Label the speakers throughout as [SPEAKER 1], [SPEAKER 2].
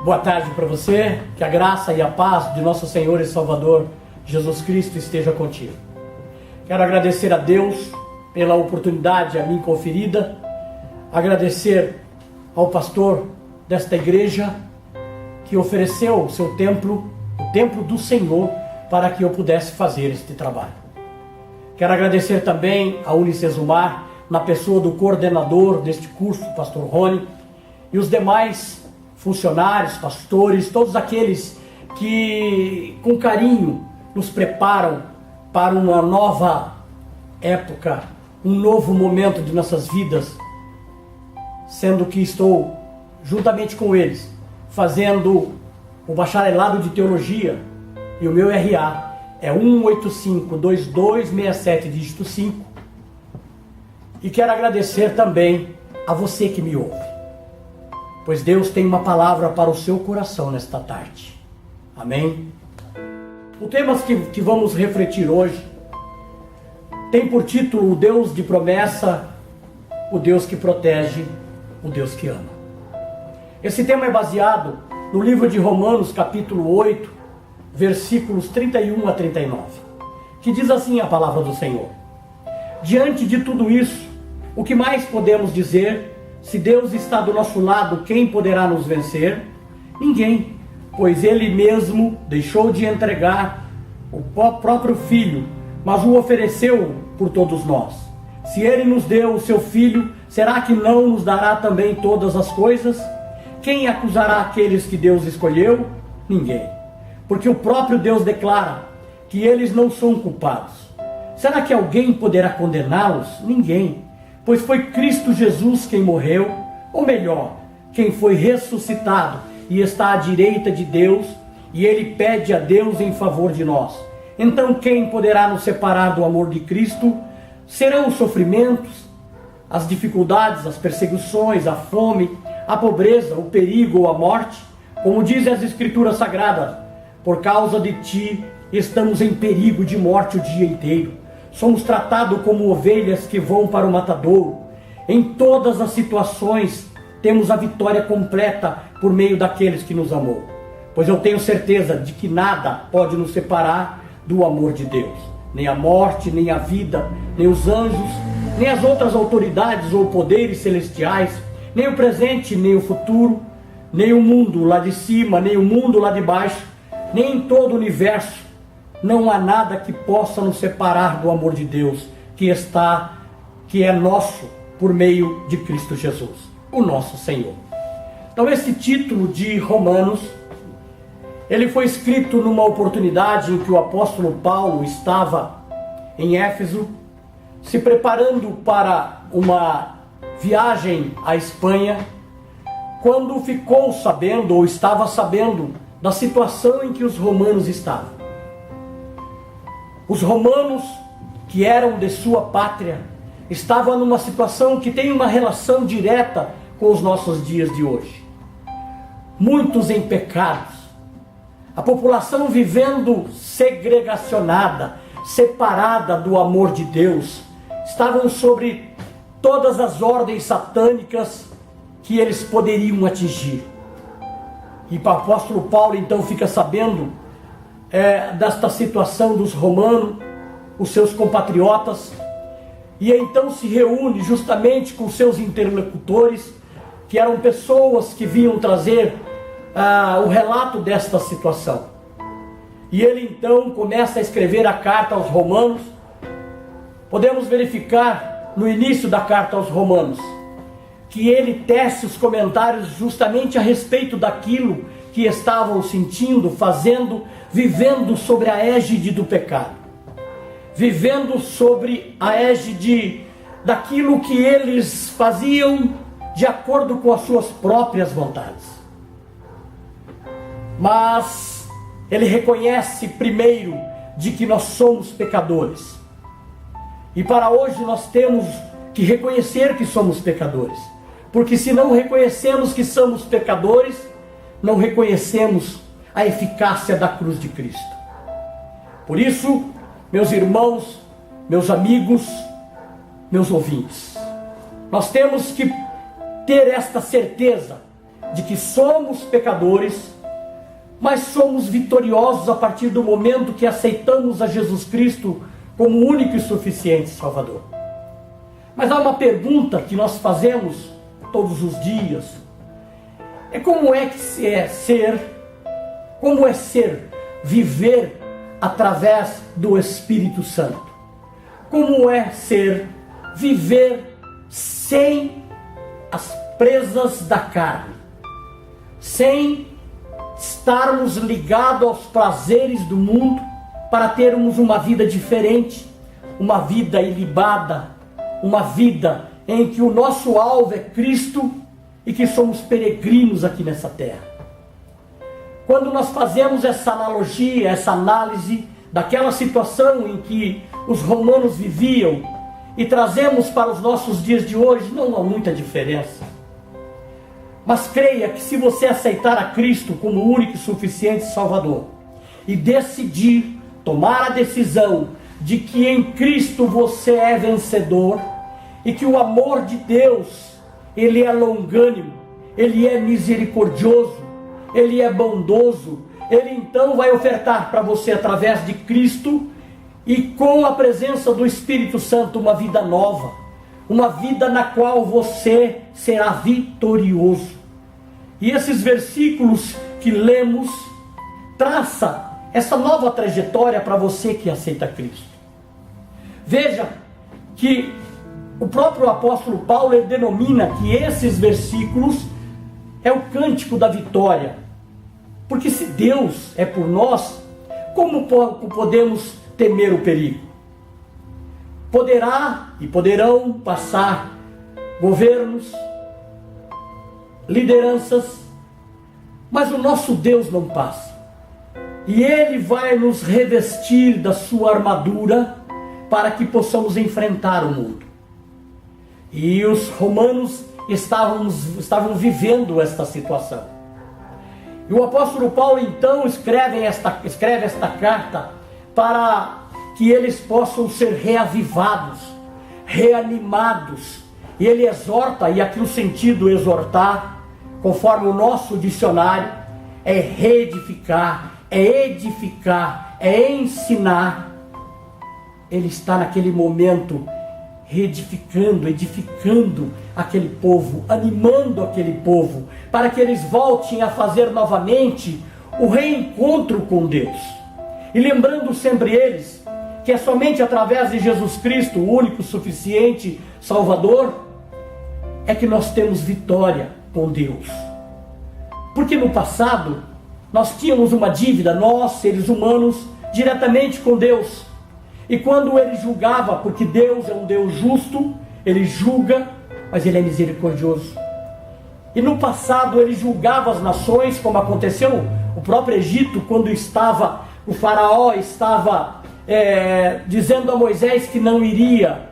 [SPEAKER 1] Boa tarde para você, que a graça e a paz de nosso Senhor e Salvador Jesus Cristo esteja contigo. Quero agradecer a Deus pela oportunidade a mim conferida, agradecer ao pastor desta igreja que ofereceu o seu templo, o templo do Senhor, para que eu pudesse fazer este trabalho. Quero agradecer também a Unicesumar, na pessoa do coordenador deste curso, o pastor Rony, e os demais funcionários, pastores, todos aqueles que com carinho nos preparam para uma nova época, um novo momento de nossas vidas, sendo que estou juntamente com eles fazendo o bacharelado de teologia e o meu RA é 1852267 dígito 5, e quero agradecer também a você que me ouve, pois Deus tem uma palavra para o seu coração nesta tarde. Amém? O tema que vamos refletir hoje tem por título o Deus de promessa, o Deus que protege, o Deus que ama. Esse tema é baseado no livro de Romanos, capítulo 8, versículos 31 a 39, que diz assim a palavra do Senhor: diante de tudo isso, o que mais podemos dizer? Se Deus está do nosso lado, quem poderá nos vencer? Ninguém, pois Ele mesmo deixou de entregar o próprio Filho, mas o ofereceu por todos nós. Se Ele nos deu o seu Filho, será que não nos dará também todas as coisas? Quem acusará aqueles que Deus escolheu? Ninguém, porque o próprio Deus declara que eles não são culpados. Será que alguém poderá condená-los? Ninguém, pois foi Cristo Jesus quem morreu, ou melhor, quem foi ressuscitado e está à direita de Deus, e Ele pede a Deus em favor de nós. Então quem poderá nos separar do amor de Cristo? Serão os sofrimentos, as dificuldades, as perseguições, a fome, a pobreza, o perigo ou a morte? Como dizem as Escrituras Sagradas, por causa de Ti estamos em perigo de morte o dia inteiro. Somos tratados como ovelhas que vão para o matadouro. Em todas as situações, temos a vitória completa por meio daqueles que nos amou. Pois eu tenho certeza de que nada pode nos separar do amor de Deus. Nem a morte, nem a vida, nem os anjos, nem as outras autoridades ou poderes celestiais, nem o presente, nem o futuro, nem o mundo lá de cima, nem o mundo lá de baixo, nem em todo o universo. Não há nada que possa nos separar do amor de Deus, que é nosso por meio de Cristo Jesus, o nosso Senhor. Então esse título de Romanos, ele foi escrito numa oportunidade em que o apóstolo Paulo estava em Éfeso, se preparando para uma viagem à Espanha, quando ficou sabendo, ou estava sabendo, da situação em que os romanos estavam. Os romanos, que eram de sua pátria, estavam numa situação que tem uma relação direta com os nossos dias de hoje. Muitos em pecados, a população vivendo segregacionada, separada do amor de Deus, estavam sobre todas as ordens satânicas que eles poderiam atingir. E o apóstolo Paulo então fica sabendo desta situação dos romanos, os seus compatriotas, e então se reúne justamente com seus interlocutores, que eram pessoas que vinham trazer o relato desta situação. E ele então começa a escrever a carta aos romanos. Podemos verificar no início da carta aos romanos que ele tece os comentários justamente a respeito daquilo que estavam sentindo, fazendo, vivendo sobre a égide do pecado, vivendo sobre a égide daquilo que eles faziam de acordo com as suas próprias vontades. Mas ele reconhece primeiro de que nós somos pecadores, e para hoje nós temos que reconhecer que somos pecadores, porque se não reconhecemos que somos pecadores, não reconhecemos a eficácia da cruz de Cristo. Por isso, meus irmãos, meus amigos, meus ouvintes, nós temos que ter esta certeza de que somos pecadores, mas somos vitoriosos a partir do momento que aceitamos a Jesus Cristo como único e suficiente Salvador. Mas há uma pergunta que nós fazemos todos os dias: como é ser, viver através do Espírito Santo? Como é ser, viver sem as presas da carne, sem estarmos ligados aos prazeres do mundo, para termos uma vida diferente, uma vida ilibada, uma vida em que o nosso alvo é Cristo e que somos peregrinos aqui nessa terra. Quando nós fazemos essa analogia, essa análise daquela situação em que os romanos viviam e trazemos para os nossos dias de hoje, não há muita diferença. Mas creia que se você aceitar a Cristo como o único e suficiente Salvador e decidir, tomar a decisão de que em Cristo você é vencedor e que o amor de Deus, Ele é longânimo, Ele é misericordioso, Ele é bondoso, Ele então vai ofertar para você através de Cristo e com a presença do Espírito Santo uma vida nova, uma vida na qual você será vitorioso. E esses versículos que lemos traça essa nova trajetória para você que aceita Cristo. Veja que o próprio apóstolo Paulo ele denomina que esses versículos é o cântico da vitória. Porque se Deus é por nós, como podemos temer o perigo? Poderá e poderão passar governos, lideranças, mas o nosso Deus não passa. E Ele vai nos revestir da sua armadura para que possamos enfrentar o mundo. E os romanos estavam vivendo esta situação. E o apóstolo Paulo então escreve esta carta para que eles possam ser reavivados, reanimados. E ele exorta, e aqui o sentido exortar, conforme o nosso dicionário, é reedificar, é edificar, é ensinar. Ele está naquele momento reedificando, edificando aquele povo, animando aquele povo, para que eles voltem a fazer novamente o reencontro com Deus. E lembrando sempre eles que é somente através de Jesus Cristo, o único suficiente Salvador, é que nós temos vitória com Deus. Porque no passado nós tínhamos uma dívida, nós, seres humanos, diretamente com Deus. E quando Ele julgava, porque Deus é um Deus justo, Ele julga, mas Ele é misericordioso. E no passado Ele julgava as nações, como aconteceu no próprio Egito, quando o faraó estava dizendo a Moisés que não iria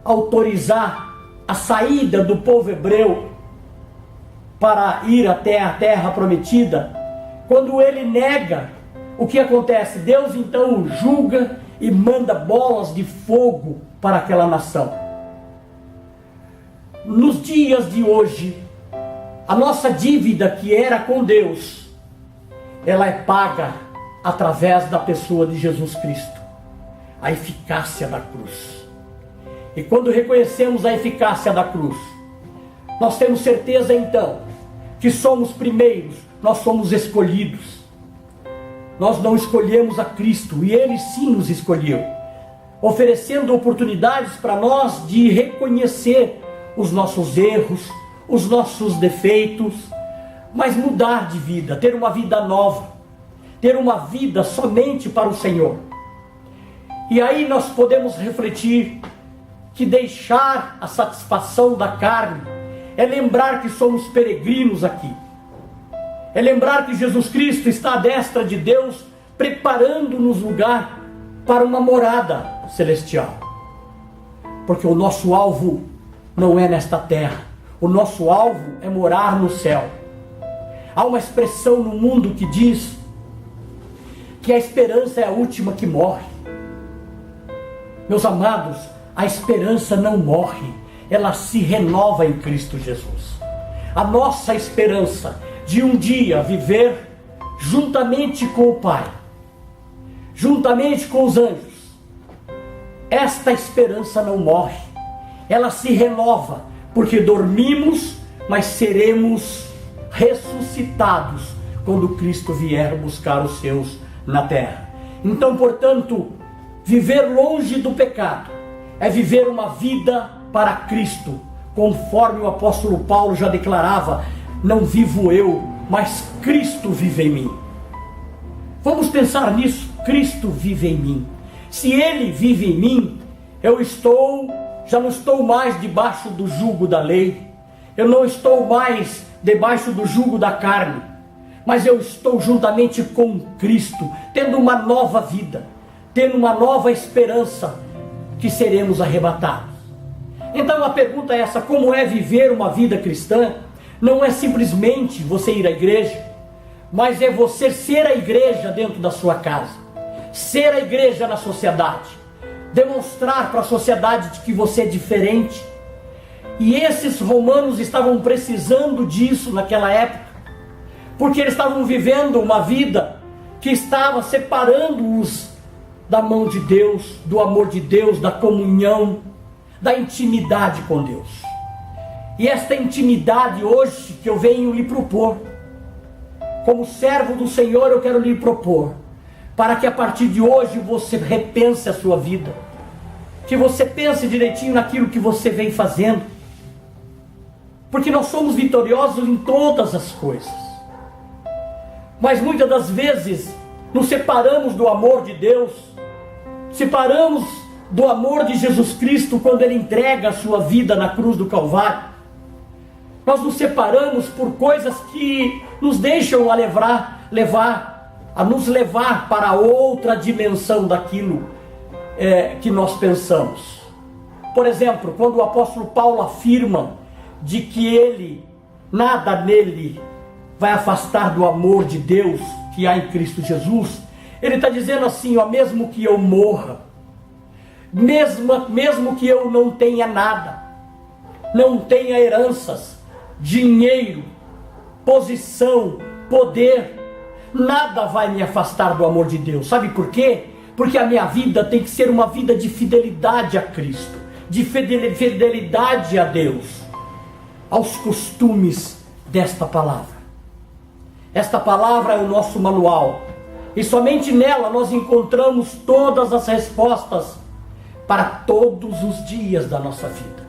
[SPEAKER 1] autorizar a saída do povo hebreu para ir até a terra prometida. Quando ele nega, o que acontece? Deus então julga e manda bolas de fogo para aquela nação. Nos dias de hoje, a nossa dívida que era com Deus, ela é paga através da pessoa de Jesus Cristo, a eficácia da cruz. E quando reconhecemos a eficácia da cruz, nós temos certeza então que somos primeiros, nós somos escolhidos. Nós não escolhemos a Cristo, e Ele sim nos escolheu, oferecendo oportunidades para nós de reconhecer os nossos erros, os nossos defeitos, mas mudar de vida, ter uma vida nova, ter uma vida somente para o Senhor. E aí nós podemos refletir que deixar a satisfação da carne é lembrar que somos peregrinos aqui. É lembrar que Jesus Cristo está à destra de Deus, preparando-nos lugar para uma morada celestial. Porque o nosso alvo não é nesta terra. O nosso alvo é morar no céu. Há uma expressão no mundo que diz que a esperança é a última que morre. Meus amados, a esperança não morre, ela se renova em Cristo Jesus. A nossa esperança de um dia viver juntamente com o Pai, juntamente com os anjos. Esta esperança não morre, ela se renova, porque dormimos, mas seremos ressuscitados quando Cristo vier buscar os seus na terra. Então, portanto, viver longe do pecado é viver uma vida para Cristo, conforme o apóstolo Paulo já declarava: não vivo eu, mas Cristo vive em mim. Vamos pensar nisso. Cristo vive em mim. Se Ele vive em mim, já não estou mais debaixo do jugo da lei, eu não estou mais debaixo do jugo da carne, mas eu estou juntamente com Cristo, tendo uma nova vida, tendo uma nova esperança, que seremos arrebatados. Então a pergunta é essa: como é viver uma vida cristã? Não é simplesmente você ir à igreja, mas é você ser a igreja dentro da sua casa, ser a igreja na sociedade, demonstrar para a sociedade de que você é diferente. E esses romanos estavam precisando disso naquela época, porque eles estavam vivendo uma vida que estava separando-os da mão de Deus, do amor de Deus, da comunhão, da intimidade com Deus. E esta intimidade hoje que eu venho lhe propor, como servo do Senhor, eu quero lhe propor, para que a partir de hoje você repense a sua vida, que você pense direitinho naquilo que você vem fazendo, porque nós somos vitoriosos em todas as coisas, mas muitas das vezes nos separamos do amor de Deus, separamos do amor de Jesus Cristo quando Ele entrega a sua vida na cruz do Calvário. Nós nos separamos por coisas que nos deixam nos levar para outra dimensão daquilo que nós pensamos. Por exemplo, quando o apóstolo Paulo afirma de que nada nele vai afastar do amor de Deus que há em Cristo Jesus, ele está dizendo assim: mesmo que eu morra, mesmo que eu não tenha nada, não tenha heranças, dinheiro, posição, poder, nada vai me afastar do amor de Deus. Sabe por quê? Porque a minha vida tem que ser uma vida de fidelidade a Cristo, de fidelidade a Deus, aos costumes desta palavra. Esta palavra é o nosso manual, e somente nela nós encontramos todas as respostas para todos os dias da nossa vida.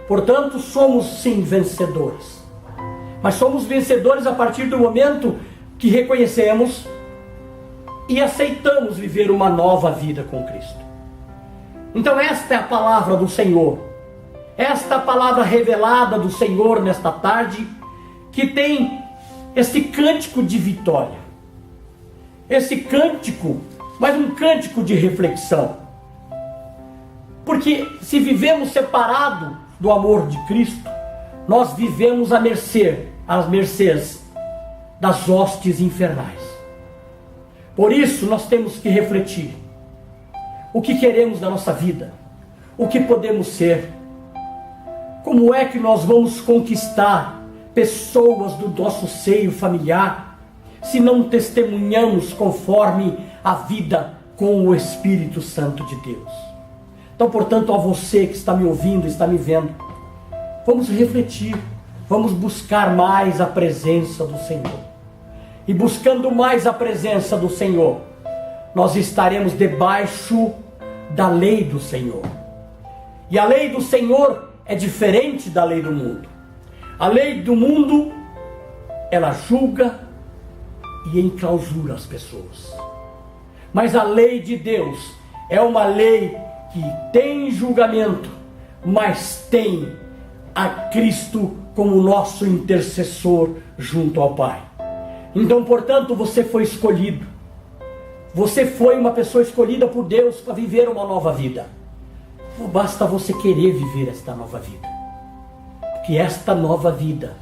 [SPEAKER 1] Portanto, somos sim vencedores, mas somos vencedores a partir do momento que reconhecemos e aceitamos viver uma nova vida com Cristo. Então esta é a palavra do Senhor, esta palavra revelada do Senhor nesta tarde, que tem este cântico de vitória, esse cântico, mas um cântico de reflexão. Porque se vivemos separados do amor de Cristo, nós vivemos às mercês das hostes infernais. Por isso nós temos que refletir o que queremos da nossa vida, o que podemos ser, como é que nós vamos conquistar pessoas do nosso seio familiar, se não testemunhamos conforme a vida com o Espírito Santo de Deus. Então, portanto, a você que está me ouvindo, está me vendo, vamos refletir, vamos buscar mais a presença do Senhor. E buscando mais a presença do Senhor, nós estaremos debaixo da lei do Senhor. E a lei do Senhor é diferente da lei do mundo. A lei do mundo, ela julga e enclausura as pessoas. Mas a lei de Deus é uma lei que tem julgamento, mas tem a Cristo como nosso intercessor junto ao Pai. Então, portanto, você foi escolhido. Você foi uma pessoa escolhida por Deus para viver uma nova vida. Basta você querer viver esta nova vida. Porque esta nova vida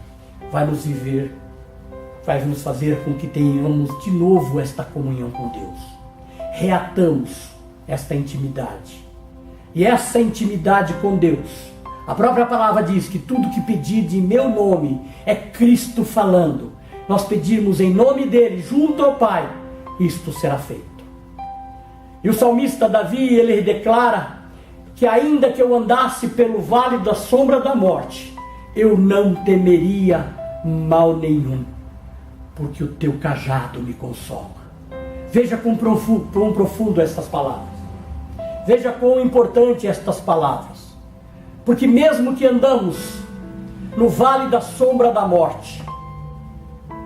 [SPEAKER 1] vai nos fazer com que tenhamos de novo esta comunhão com Deus. Reatamos esta intimidade. E essa intimidade com Deus, a própria palavra diz que tudo que pedir em meu nome é Cristo falando, nós pedirmos em nome dele, junto ao Pai, isto será feito. E o salmista Davi, ele declara que ainda que eu andasse pelo vale da sombra da morte, eu não temeria mal nenhum, porque o teu cajado me consola. Veja quão profundo estas palavras. Veja quão importante estas palavras. Porque mesmo que andamos no vale da sombra da morte,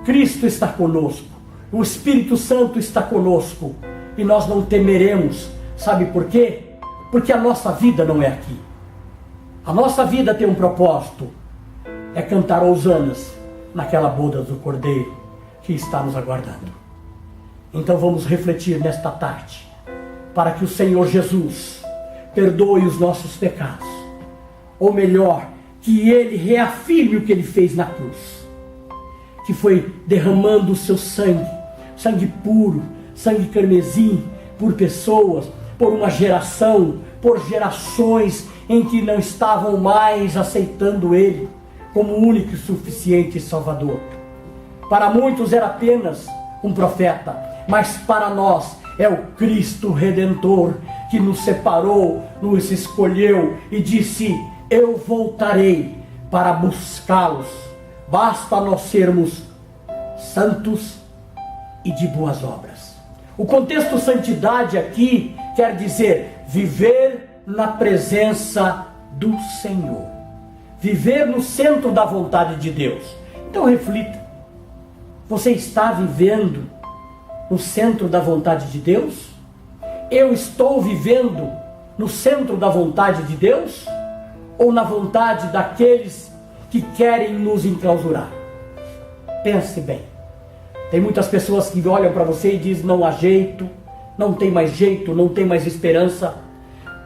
[SPEAKER 1] Cristo está conosco, o Espírito Santo está conosco, e nós não temeremos. Sabe por quê? Porque a nossa vida não é aqui. A nossa vida tem um propósito, é cantar hossanas naquela boda do Cordeiro que está nos aguardando. Então vamos refletir nesta tarde, para que o Senhor Jesus perdoe os nossos pecados, ou melhor, que Ele reafirme o que Ele fez na cruz, que foi derramando o seu sangue, sangue puro, sangue carmesim, por pessoas, por uma geração, por gerações em que não estavam mais aceitando Ele como único e suficiente Salvador. Para muitos era apenas um profeta, mas para nós é o Cristo Redentor, que nos separou, nos escolheu e disse: eu voltarei para buscá-los. Basta nós sermos santos e de boas obras. O contexto santidade aqui quer dizer viver na presença do Senhor, viver no centro da vontade de Deus. Então reflita, você está vivendo no centro da vontade de Deus? Eu estou vivendo no centro da vontade de Deus? Ou na vontade daqueles que querem nos enclausurar? Pense bem. Tem muitas pessoas que olham para você e dizem: não há jeito, não tem mais jeito, não tem mais esperança.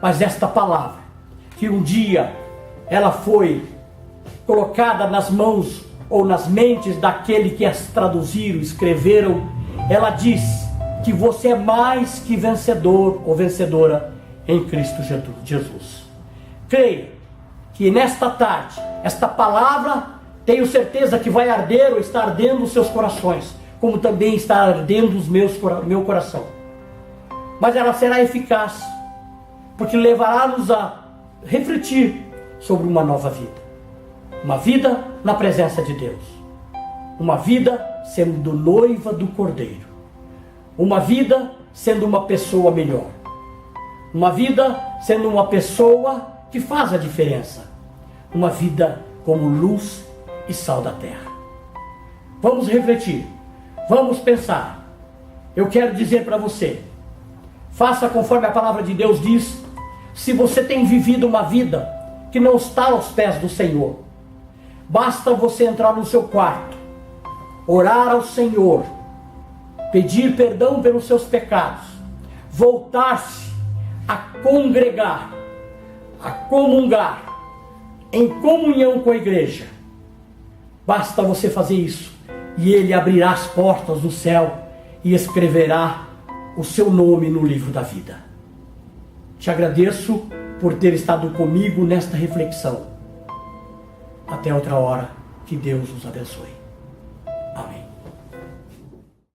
[SPEAKER 1] Mas esta palavra, que um dia ela foi colocada nas mãos ou nas mentes daquele que as traduziram, escreveram, ela diz que você é mais que vencedor ou vencedora em Cristo Jesus. Creia que nesta tarde, esta palavra, tenho certeza que vai arder ou está ardendo os seus corações, como também está ardendo meu coração. Mas ela será eficaz, porque levará-nos a refletir sobre uma nova vida. Uma vida na presença de Deus. Uma vida sendo noiva do Cordeiro. Uma vida sendo uma pessoa melhor. Uma vida sendo uma pessoa que faz a diferença. Uma vida como luz e sal da terra. Vamos refletir. Vamos pensar. Eu quero dizer para você, faça conforme a palavra de Deus diz. Se você tem vivido uma vida que não está aos pés do Senhor, basta você entrar no seu quarto, orar ao Senhor, pedir perdão pelos seus pecados, voltar-se a congregar, a comungar, em comunhão com a igreja. Basta você fazer isso, e Ele abrirá as portas do céu e escreverá o seu nome no livro da vida. Te agradeço por ter estado comigo nesta reflexão. Até outra hora, que Deus os abençoe.